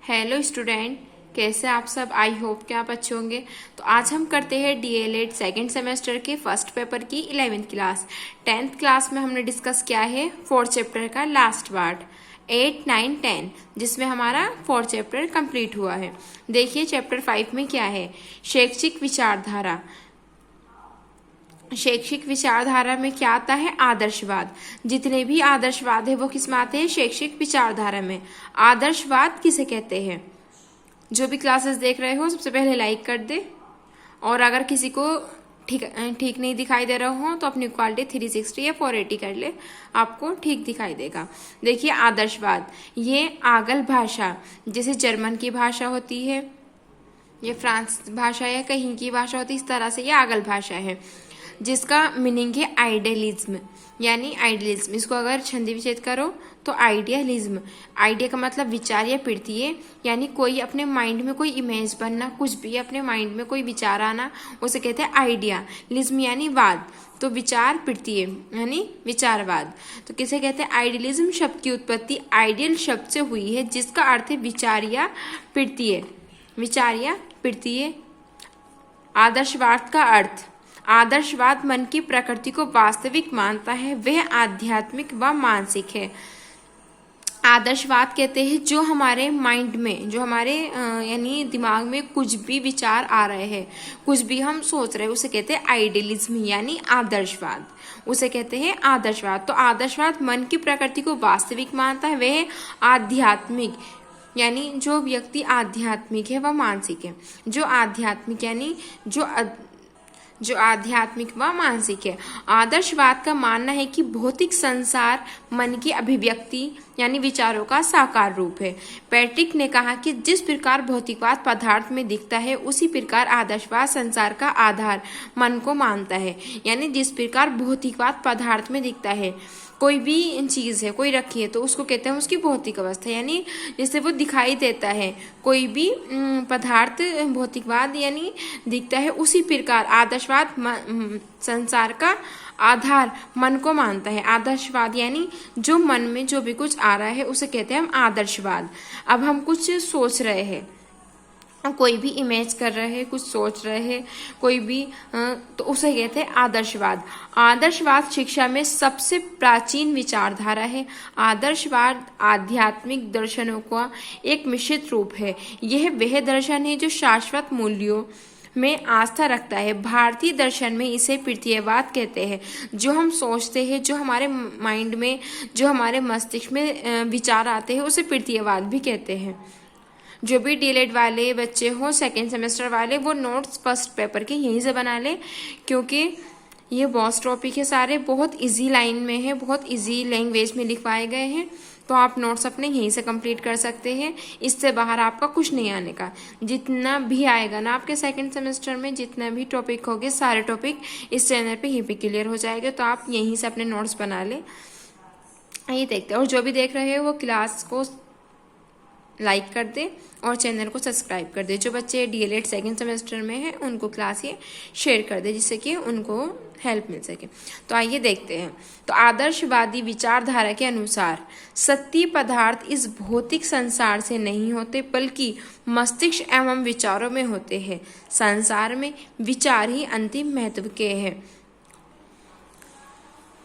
Hello student, कैसे आप सब। आई होप कि आप अच्छे होंगे। तो आज हम करते हैं डीएलएड सेकेंड सेमेस्टर के फर्स्ट पेपर की 11th क्लास। 10th क्लास में हमने डिस्कस किया है 4th चैप्टर का लास्ट पार्ट 8, 9, 10, जिसमें हमारा 4th चैप्टर कंप्लीट हुआ है। देखिए चैप्टर 5 में क्या है। शैक्षिक विचारधारा। शैक्षिक विचारधारा में क्या आता है? आदर्शवाद। जितने भी आदर्शवाद है वो किस में आते हैं? शैक्षिक विचारधारा में। आदर्शवाद किसे कहते हैं? जो भी क्लासेस देख रहे हो सबसे पहले लाइक कर दे, और अगर किसी को ठीक नहीं दिखाई दे रहा हो तो अपनी क्वालिटी 360 या 480 कर ले, आपको ठीक दिखाई देगा। देखिए आदर्शवाद, ये आंग्ल भाषा, जैसे जर्मन की भाषा होती है, ये फ्रांस भाषा या कहीं की भाषा होती है, इस तरह से ये आंग्ल भाषा है, जिसका मीनिंग है आइडियलिज्म, यानी आइडियलिज्म। इसको अगर छंदी विच्छेद करो तो आइडियलिज्म। आइडिया का मतलब विचार या प्रत्यय, यानी कोई अपने माइंड में कोई इमेज बनना, कुछ भी अपने माइंड में कोई विचार आना, उसे कहते हैं आइडिया। लिज्म यानी वाद, तो विचार प्रत्यय यानी विचारवाद। तो किसे कहते हैं? आइडियलिज्म शब्द की उत्पत्ति आइडियल शब्द से हुई है, जिसका अर्थ है विचार या प्रत्यय। विचार या प्रत्यय। आदर्शवाद का अर्थ, आदर्शवाद मन की प्रकृति को वास्तविक मानता है, वह आध्यात्मिक व मानसिक है। आदर्शवाद कहते हैं जो हमारे माइंड में, जो हमारे यानी दिमाग में कुछ भी विचार आ रहे हैं, कुछ भी हम सोच रहे हैं, उसे कहते हैं आइडियलिज्म यानी आदर्शवाद। उसे कहते हैं आदर्शवाद। तो आदर्शवाद मन की प्रकृति को वास्तविक मानता है, वह आध्यात्मिक, यानी जो व्यक्ति आध्यात्मिक है वह मानसिक है। जो आध्यात्मिक यानी जो आध्यात्मिक व मानसिक है। आदर्शवाद का मानना है कि भौतिक संसार मन की अभिव्यक्ति यानी विचारों का साकार रूप है। पैट्रिक ने कहा कि जिस प्रकार भौतिकवाद पदार्थ में दिखता है, उसी प्रकार आदर्शवाद संसार का आधार मन को मानता है। यानी जिस प्रकार भौतिकवाद पदार्थ में दिखता है, कोई भी चीज़ है, कोई रखी है, तो उसको कहते हैं उसकी भौतिक अवस्था, यानी जैसे वो दिखाई देता है, कोई भी पदार्थ भौतिकवाद यानी दिखता है, उसी प्रकार आदर्शवाद संसार का आधार मन को मानता है। आदर्शवाद यानी जो मन में जो भी कुछ आ रहा है उसे कहते हैं हम आदर्शवाद। अब हम कुछ सोच रहे हैं, कोई भी इमेज कर रहे हैं, कुछ सोच रहे हैं, कोई भी तो उसे कहते हैं आदर्शवाद। आदर्शवाद शिक्षा में सबसे प्राचीन विचारधारा है। आदर्शवाद आध्यात्मिक दर्शनों का एक मिश्रित रूप है। यह वह दर्शन है जो शाश्वत मूल्यों में आस्था रखता है। भारतीय दर्शन में इसे प्रत्ययवाद कहते हैं। जो हम सोचते हैं, जो हमारे माइंड में, जो हमारे मस्तिष्क में विचार आते हैं, उसे प्रत्ययवाद भी कहते हैं। जो भी डीएलएड वाले बच्चे हो, सेकेंड सेमेस्टर वाले, वो नोट्स फर्स्ट पेपर के यहीं से बना ले, क्योंकि ये बॉस टॉपिक है, सारे बहुत इजी लाइन में है, बहुत इजी लैंग्वेज में लिखवाए गए हैं। तो आप नोट्स अपने यहीं से कंप्लीट कर सकते हैं। इससे बाहर आपका कुछ नहीं आने का। जितना भी आएगा ना आपके सेकंड सेमेस्टर में, जितना भी टॉपिक होंगे, सारे टॉपिक इस चैनल पे यहीं पे क्लियर हो जाएगा। तो आप यहीं से अपने नोट्स बना लें। ये देखते हैं, और जो भी देख रहे हैं वो क्लास को लाइक कर दे और चैनल को सब्सक्राइब कर दे। जो बच्चे डीएलएड सेकेंड सेमेस्टर में हैं उनको क्लास ये शेयर कर दे, जिससे कि उनको हेल्प मिल सके। तो आइए देखते हैं। तो आदर्शवादी विचारधारा के अनुसार सत्य पदार्थ इस भौतिक संसार से नहीं होते, बल्कि मस्तिष्क एवं विचारों में होते हैं। संसार में विचार ही अंतिम महत्व के हैं।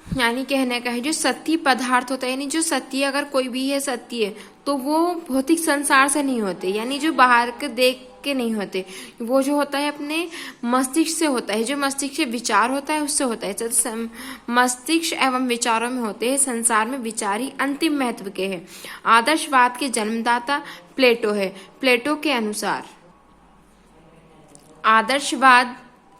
यानी कहने का है जो सत्य पदार्थ होता है, यानी जो सत्य, अगर कोई भी है सत्य, तो वो भौतिक संसार से नहीं होते, यानी जो बाहर के देख के नहीं होते। वो जो होता है अपने मस्तिष्क से होता है, जो मस्तिष्क से विचार होता है उससे होता है। मस्तिष्क एवं विचारों में होते हैं। संसार में विचार ही अंतिम महत्व के हैं। आदर्शवाद के जन्मदाता प्लेटो है। प्लेटो के अनुसार आदर्शवाद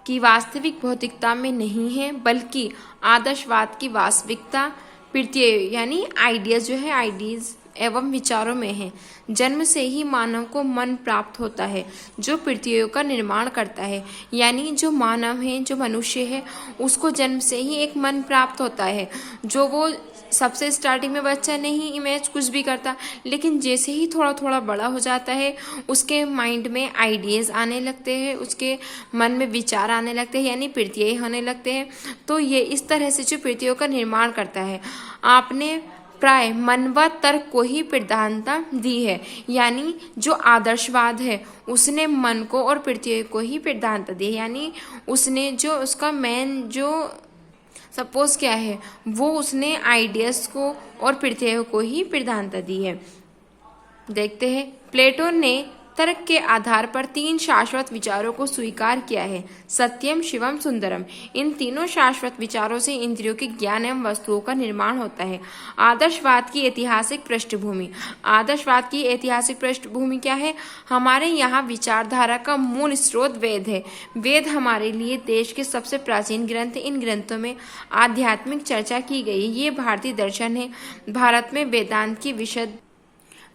की वास्तविक भौतिकता में नहीं है, बल्कि आदर्शवाद की वास्तविकता प्रत्यय यानी आइडियाज जो है, आइडियाज एवं विचारों में है। जन्म से ही मानव को मन प्राप्त होता है, जो प्रत्ययों का निर्माण करता है। यानी जो मानव है, जो मनुष्य है, उसको जन्म से ही एक मन प्राप्त होता है। जो वो सबसे स्टार्टिंग में बच्चा नहीं इमेज कुछ भी करता, लेकिन जैसे ही थोड़ा थोड़ा बड़ा हो जाता है, उसके माइंड में आइडियाज आने लगते हैं, उसके मन में विचार आने लगते हैं, यानी प्रत्यय होने लगते हैं। तो ये इस तरह से जो प्रत्ययों का निर्माण करता है। आपने प्राय मन व तर्क को ही प्रधानता दी है। यानी जो आदर्शवाद है उसने मन को और पृथ्वी को ही प्रधानता दी है। यानी उसने जो उसका मेन जो सपोज क्या है वो उसने आइडियस को और पृथ्वी को ही प्रधानता दी है। देखते हैं, प्लेटो ने तर्क के आधार पर 3 शाश्वत विचारों को स्वीकार किया है, सत्यम, शिवम, सुंदरम। इन तीनों शाश्वत विचारों से इंद्रियों के ज्ञान एवं वस्तुओं का निर्माण होता है। आदर्शवाद की ऐतिहासिक पृष्ठभूमि। आदर्शवाद की ऐतिहासिक पृष्ठभूमि क्या है? हमारे यहाँ विचारधारा का मूल स्रोत वेद है। वेद हमारे लिए देश के सबसे प्राचीन ग्रंथ। इन ग्रंथों में आध्यात्मिक चर्चा की गई। ये भारतीय दर्शन है। भारत में वेदांत की विशद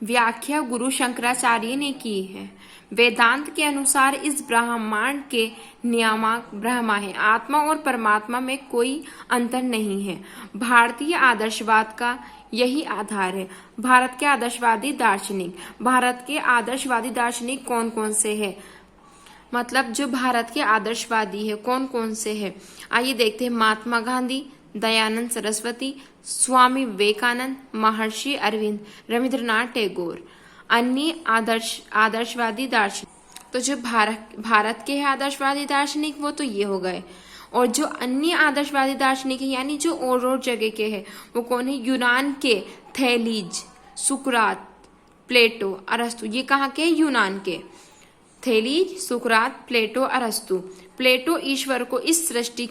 व्याख्या गुरु शंकराचार्य ने की है। वेदांत के अनुसार इस ब्रह्मांड के नियामक ब्रह्मा है। आत्मा और परमात्मा में कोई अंतर नहीं है। भारतीय आदर्शवाद का यही आधार है। भारत के आदर्शवादी दार्शनिक कौन कौन से हैं? मतलब जो भारत के आदर्शवादी है कौन कौन से हैं? आइए देखते हैं। महात्मा गांधी, दयानंद सरस्वती, स्वामी विवेकानंद, महर्षि अरविंद, रविंद्रनाथ टैगोर। अन्य आदर्शवादी दार्शनिक, तो जो भारत के हैं आदर्शवादी दार्शनिक वो तो ये हो गए। और जो अन्य आदर्शवादी दार्शनिक है यानी जो और जगह के हैं वो कौन है? यूनान के थेलीज, सुकरात, प्लेटो, अरस्तु। ये कहाँ के? यूनान के। थेलीज, सुकरात, प्लेटो, अरस्तु। प्लेटो ईश्वर को इस सृष्टि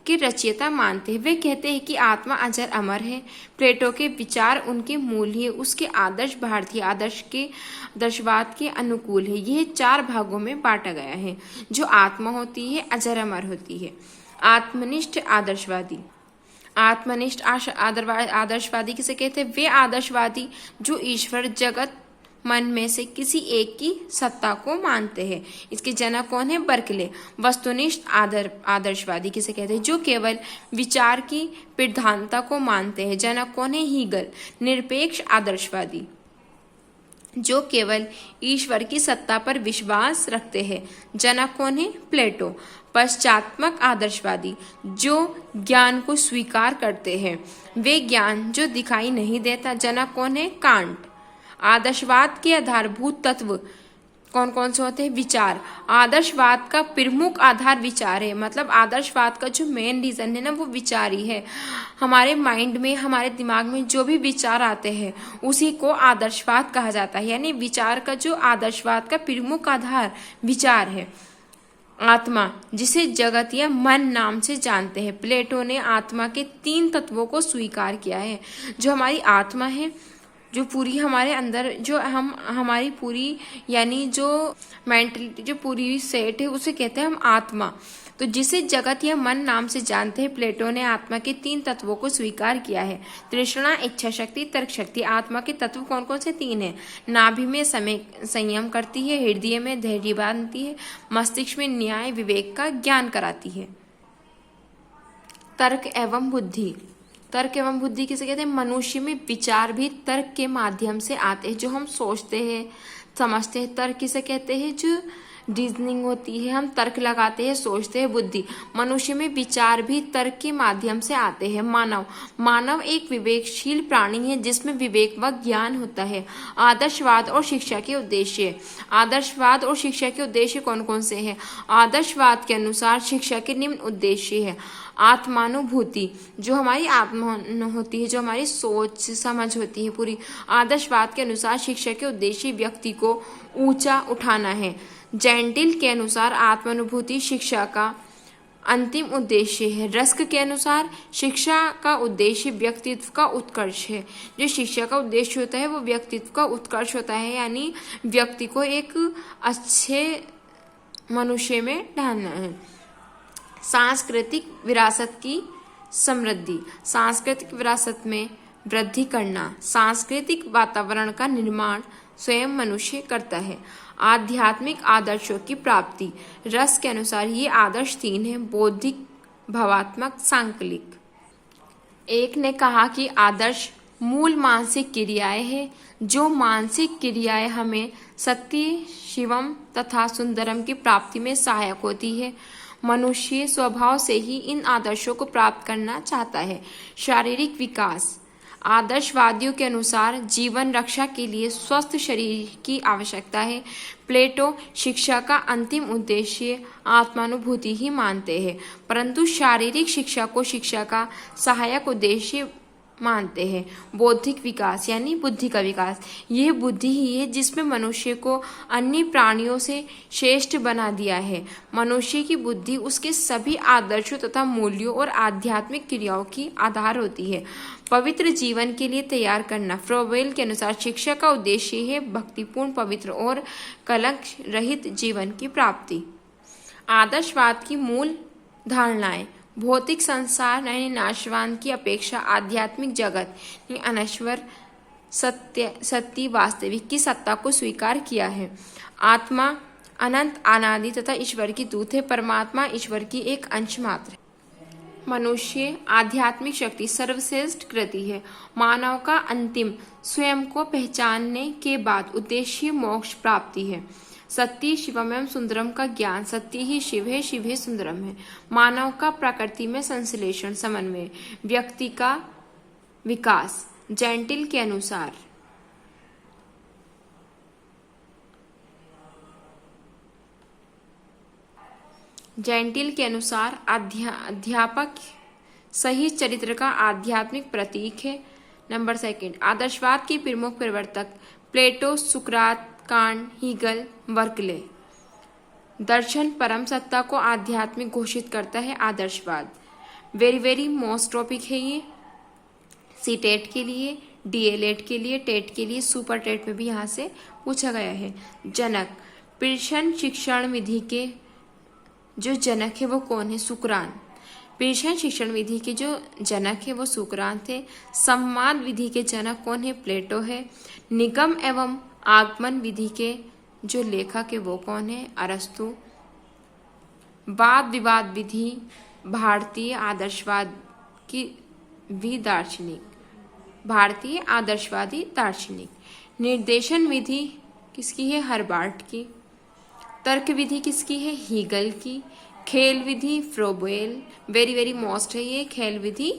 के रचयिता मानते हैं। वे कहते हैं कि आत्मा अजर अमर है। प्लेटो के विचार उनके मूल ही उसके आदर्श भारतीय आदर्शवाद के अनुकूल है। यह 4 भागों में बांटा गया है। जो आत्मा होती है अजर अमर होती है। आत्मनिष्ठ आदर्शवादी। आत्मनिष्ठ आदर्शवादी किसे कहते हैं? वे आदर्शवादी जो ईश्वर, जगत, मन में से किसी एक की सत्ता को मानते हैं। इसके जनक कौन है? बर्कले। वस्तुनिष्ठ आदर्शवादी किसे कहते हैं? जो केवल विचार की प्रधानता को मानते हैं। जनक कौन है? हीगल। निरपेक्ष आदर्शवादी जो केवल ईश्वर की सत्ता पर विश्वास रखते हैं। जनक कौन है? प्लेटो। पश्चात्मक आदर्शवादी जो ज्ञान को स्वीकार करते हैं। वे ज्ञान जो दिखाई नहीं देता। जनक कौन है? कांट। आदर्शवाद के आधारभूत तत्व कौन कौन से होते हैं? विचार। आदर्शवाद का प्रमुख आधार विचार है। मतलब आदर्शवाद का जो मेन रीजन है ना वो विचार ही है। हमारे माइंड में, हमारे दिमाग में जो भी विचार आते हैं उसी को आदर्शवाद कहा जाता है। यानी विचार का जो आदर्शवाद का प्रमुख आधार विचार है। आत्मा जिसे जगत या मन नाम से जानते हैं। प्लेटो ने आत्मा के 3 तत्वों को स्वीकार किया है। जो हमारी आत्मा है, जो पूरी हमारे अंदर जो हमारी पूरी यानी जो मेंटलिटी जो पूरी सेट है उसे कहते हैं हम आत्मा। तो जिसे जगत या मन नाम से जानते हैं, प्लेटो ने आत्मा के 3 तत्वों को स्वीकार किया है। तृष्णा, इच्छा शक्ति, तर्क शक्ति। आत्मा के तत्व कौन कौन से 3 हैं? नाभि में संयम करती है, हृदय में धैर्य बांधती है, मस्तिष्क में न्याय विवेक का ज्ञान कराती है। तर्क एवं बुद्धि। तर्क एवं बुद्धि किसे कहते हैं? मनुष्य में विचार भी तर्क के माध्यम से आते हैं। जो हम सोचते हैं, समझते हैं, तर्क किसे कहते हैं? जो रीजनिंग होती है, हम तर्क लगाते हैं, सोचते हैं, बुद्धि। मनुष्य में विचार भी तर्क के माध्यम से आते हैं। मानव एक विवेकशील प्राणी है जिसमें विवेक व ज्ञान होता है। आदर्शवाद और शिक्षा के उद्देश्य। आदर्शवाद और शिक्षा के उद्देश्य कौन कौन से हैं? आदर्शवाद के अनुसार शिक्षा के निम्न उद्देश्य है। आत्मानुभूति, जो हमारी आत्मा होती है, जो हमारी सोच समझ होती है पूरी। आदर्शवाद के अनुसार शिक्षा के उद्देश्य व्यक्ति को ऊंचा उठाना है। जेंटिल के अनुसार आत्मानुभूति शिक्षा का अंतिम उद्देश्य है। रस्क के अनुसार शिक्षा का उद्देश्य व्यक्तित्व का उत्कर्ष है। जो शिक्षा का उद्देश्य होता है वो व्यक्तित्व का उत्कर्ष होता है, यानी व्यक्ति को एक अच्छे मनुष्य में ढालना है। सांस्कृतिक विरासत की समृद्धि। सांस्कृतिक विरासत में वृद्धि करना। सांस्कृतिक वातावरण का निर्माण स्वयं मनुष्य करता है। आध्यात्मिक आदर्शों की प्राप्ति। रस के अनुसार ये आदर्श 3 हैं: बौद्धिक, भावात्मक, सांकलिक। एक ने कहा कि आदर्श मूल मानसिक क्रियाएं हैं। जो मानसिक क्रियाएं हमें सत्य, शिवम तथा सुंदरम की प्राप्ति में सहायक होती है। मनुष्य स्वभाव से ही इन आदर्शों को प्राप्त करना चाहता है। शारीरिक विकास। आदर्शवादियों के अनुसार जीवन रक्षा के लिए स्वस्थ शरीर की आवश्यकता है। प्लेटो शिक्षा का अंतिम उद्देश्य आत्मानुभूति ही मानते हैं, परंतु शारीरिक शिक्षा को शिक्षा का सहायक उद्देश्य मानते हैं। बौद्धिक विकास यानी बुद्धि का विकास, यह बुद्धि ही है जिसमें मनुष्य को अन्य प्राणियों से श्रेष्ठ बना दिया है। मनुष्य की बुद्धि उसके सभी आदर्शों तथा मूल्यों और आध्यात्मिक क्रियाओं की आधार होती है। पवित्र जीवन के लिए तैयार करना, फ्रोबेल के अनुसार शिक्षा का उद्देश्य है भक्तिपूर्ण, पवित्र और कलंक रहित जीवन की प्राप्ति। आदर्शवाद की मूल धारणाएं, भौतिक संसार यानी नाशवान की अपेक्षा आध्यात्मिक जगत यानी अनश्वर सत्य वास्तविक की सत्ता को स्वीकार किया है। आत्मा अनंत अनादि तथा ईश्वर की दूत है। परमात्मा ईश्वर की एक अंश मात्र है। मनुष्य आध्यात्मिक शक्ति सर्वश्रेष्ठ कृति है। मानव का अंतिम स्वयं को पहचानने के बाद उद्देश्य मोक्ष प्राप्ति है। सत्य शिवमयम सुंदरम का ज्ञान, सत्य ही शिव है, शिव ही सुंदरम है। मानव का प्रकृति में संश्लेषण, समन्वय, व्यक्ति का विकास। जेंटिल के अनुसार अध्यापक सही चरित्र का आध्यात्मिक प्रतीक है। नंबर 2, आदर्शवाद के प्रमुख प्रवर्तक प्लेटो, सुकरात, कांट, हीगल, बर्कले। दर्शन परम सत्ता को आध्यात्मिक घोषित करता है। आदर्शवाद वेरी मोस्ट टॉपिक है ये, सीटेट के लिए, डीएलएड के लिए, टेट के लिए, सुपर टेट में भी यहाँ से पूछा गया है। जनक, पिर्शन शिक्षण विधि के जो जनक है वो कौन है? सुकरात। पिर्शन शिक्षण विधि के जो जनक है वो सुकरात थे। संवाद विधि के जनक कौन है? प्लेटो है। निगम एवं आगमन विधि के जो लेखक है वो कौन है? अरस्तु। वाद विवाद विधि भारतीय आदर्शवाद की भी दार्शनिक, भारतीय आदर्शवादी दार्शनिक। निर्देशन विधि किसकी है? हर्बार्ट की। तर्क विधि किसकी है? हीगल की। खेल विधि फ्रोबेल, वेरी मोस्ट है ये, खेल विधि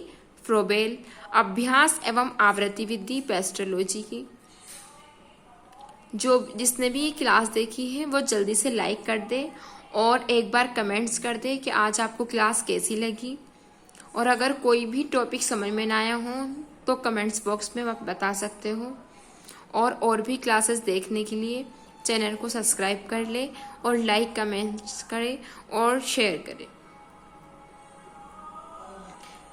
फ्रोबेल। अभ्यास एवं आवृत्ति विधि पेस्ट्रोलॉजी की। जिसने भी ये क्लास देखी है वो जल्दी से लाइक कर दे और एक बार कमेंट्स कर दे कि आज आपको क्लास कैसी लगी। और अगर कोई भी टॉपिक समझ में ना आया हो तो कमेंट्स बॉक्स में आप बता सकते हो। और भी क्लासेस देखने के लिए चैनल को सब्सक्राइब कर ले और लाइक कमेंट्स करें और शेयर करें।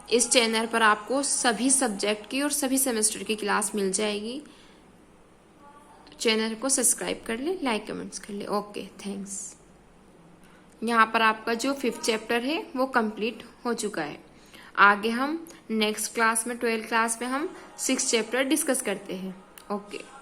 इस चैनल पर आपको सभी सब्जेक्ट की और सभी सेमेस्टर की क्लास मिल जाएगी। चैनल को सब्सक्राइब कर ले, लाइक कमेंट्स कर ले। Okay, thanks. यहाँ पर आपका जो 5th चैप्टर है वो कंप्लीट हो चुका है। आगे हम नेक्स्ट क्लास में 12th क्लास में हम 6th चैप्टर डिस्कस करते हैं। ओके।